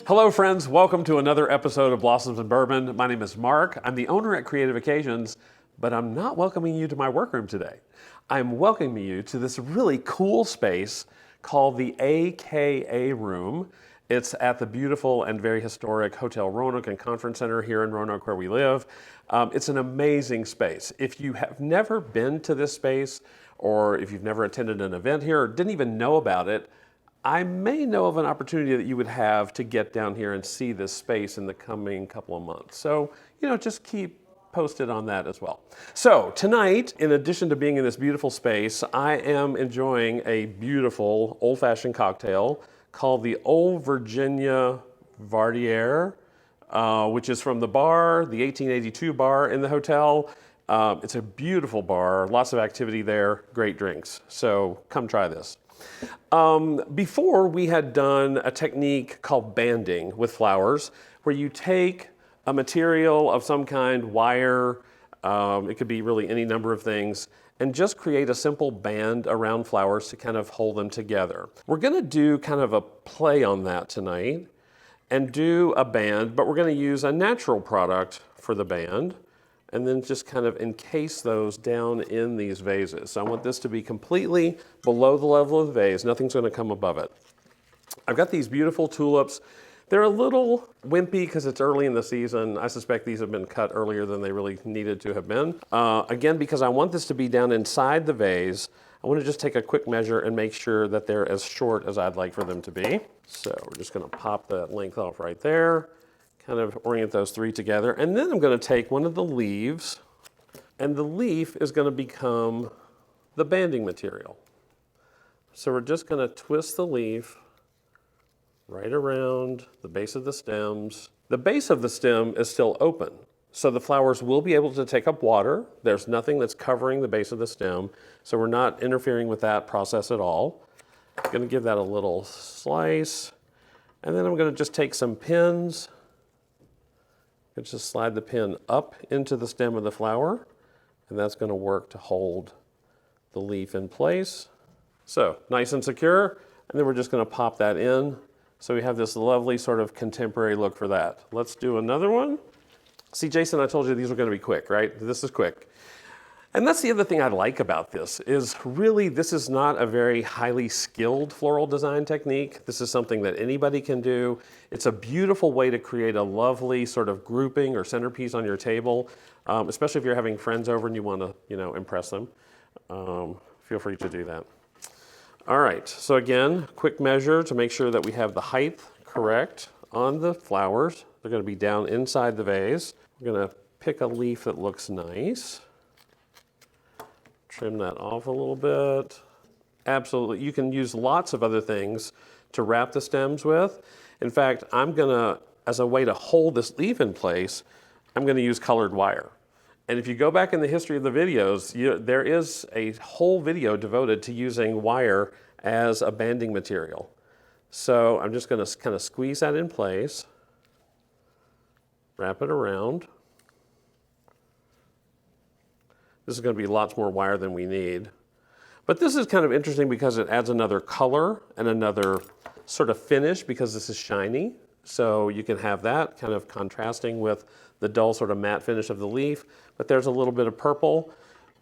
Hello friends, welcome to another episode of Blossoms Bourbon. My name is Mark. I'm the owner at Creative Occasions, but I'm not welcoming you to my workroom today. I'm welcoming you to this really cool space called the AKA Room. It's at the beautiful and very historic Hotel Roanoke Conference Center here in Roanoke where we live. It's an amazing space. If you have never been to this space, or if you've never attended an event here or didn't even know about it, I may know of an opportunity that you would have to get down here and see this space in the coming couple of months. So, just keep posted on that as well. So tonight, in addition to being in this beautiful space, I am enjoying a beautiful old-fashioned cocktail called the Old Virginia Vardier, which is from the bar, the 1882 bar in the hotel. It's a beautiful bar, lots of activity there, great drinks. So come try this. Before, we had done a technique called banding with flowers, where you take a material of some kind, wire, it could be really any number of things, and just create a simple band around flowers to kind of hold them together. We're going to do kind of a play on that tonight and do a band, but we're going to use a natural product for the band, and then just kind of encase those down in these vases. So I want this to be completely below the level of the vase. Nothing's going to come above it. I've got these beautiful tulips. They're a little wimpy because it's early in the season. I suspect these have been cut earlier than they really needed to have been. Again, because I want this to be down inside the vase, I want to just take a quick measure and make sure that they're as short as I'd like for them to be. So we're just going to pop that length off right there. Kind of orient those three together. And then I'm going to take one of the leaves, and the leaf is going to become the banding material. So we're just going to twist the leaf right around the base of the stems. The base of the stem is still open, so the flowers will be able to take up water. There's nothing that's covering the base of the stem, so we're not interfering with that process at all. I'm going to give that a little slice, and then I'm going to just take some pins. Just slide the pin up into the stem of the flower, and that's going to work to hold the leaf in place. So nice and secure, and then we're just going to pop that in. So we have this lovely sort of contemporary look for that. Let's do another one. See, Jason, I told you these were going to be quick, right? This is quick. And that's the other thing I like about this is really this is not a very highly skilled floral design technique. This is something that anybody can do. It's a beautiful way to create a lovely sort of grouping or centerpiece on your table, especially if you're having friends over and you want to, impress them. Feel free to do that. All right, so again, quick measure to make sure that we have the height correct on the flowers. They're going to be down inside the vase. We're going to pick a leaf that looks nice. Trim that off a little bit. Absolutely, you can use lots of other things to wrap the stems with. In fact, I'm gonna, as a way to hold this leaf in place, I'm gonna use colored wire. And if you go back in the history of the videos, there is a whole video devoted to using wire as a banding material. So I'm just gonna kind of squeeze that in place, wrap it around. This is going to be lots more wire than we need. But this is kind of interesting because it adds another color and another sort of finish because this is shiny. So you can have that kind of contrasting with the dull sort of matte finish of the leaf. But there's a little bit of purple.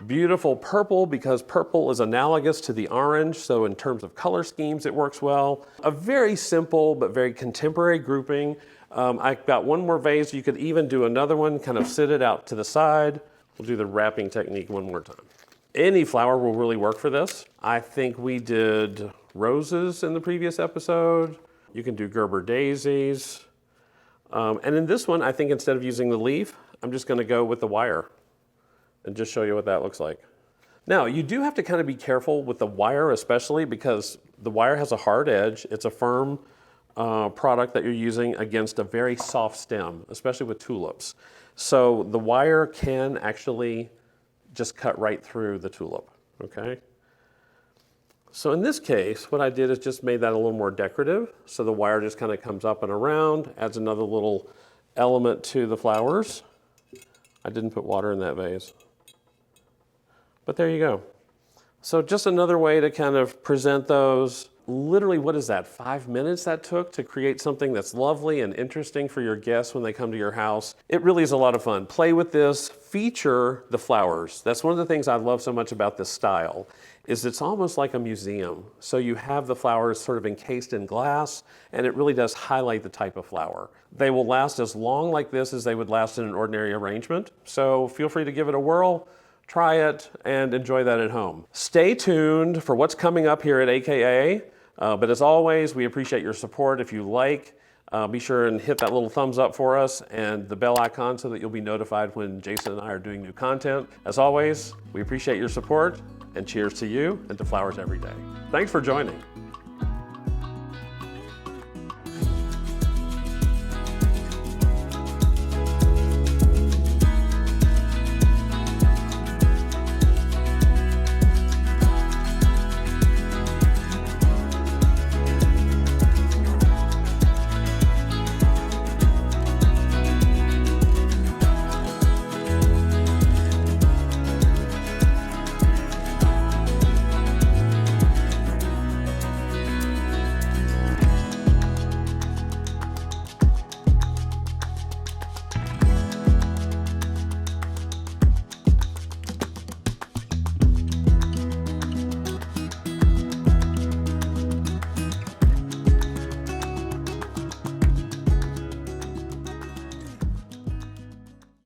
Beautiful purple because purple is analogous to the orange. So in terms of color schemes, it works well. A very simple but very contemporary grouping. I've got one more vase. You could even do another one, kind of sit it out to the side. We'll do the wrapping technique one more time. Any flower will really work for this. I think we did roses in the previous episode. You can do Gerber daisies. And in this one, I think instead of using the leaf, I'm just gonna go with the wire and just show you what that looks like. Now, you do have to kind of be careful with the wire especially because the wire has a hard edge. It's a firm product that you're using against a very soft stem, especially with tulips. So the wire can actually just cut right through the tulip, okay? So in this case, what I did is just made that a little more decorative. So the wire just kind of comes up and around, adds another little element to the flowers. I didn't put water in that vase. But there you go. So just another way to kind of present those. Literally, what is that, 5 minutes that took to create something that's lovely and interesting for your guests when they come to your house? It really is a lot of fun. Play with this, feature the flowers. That's one of the things I love so much about this style, is it's almost like a museum. So you have the flowers sort of encased in glass, and it really does highlight the type of flower. They will last as long like this as they would last in an ordinary arrangement. So feel free to give it a whirl. Try it and enjoy that at home. Stay tuned for what's coming up here at AKA. But as always, we appreciate your support. If you like, be sure and hit that little thumbs up for us and the bell icon so that you'll be notified when Jason and I are doing new content. As always, we appreciate your support, and cheers to you and to flowers every day. Thanks for joining.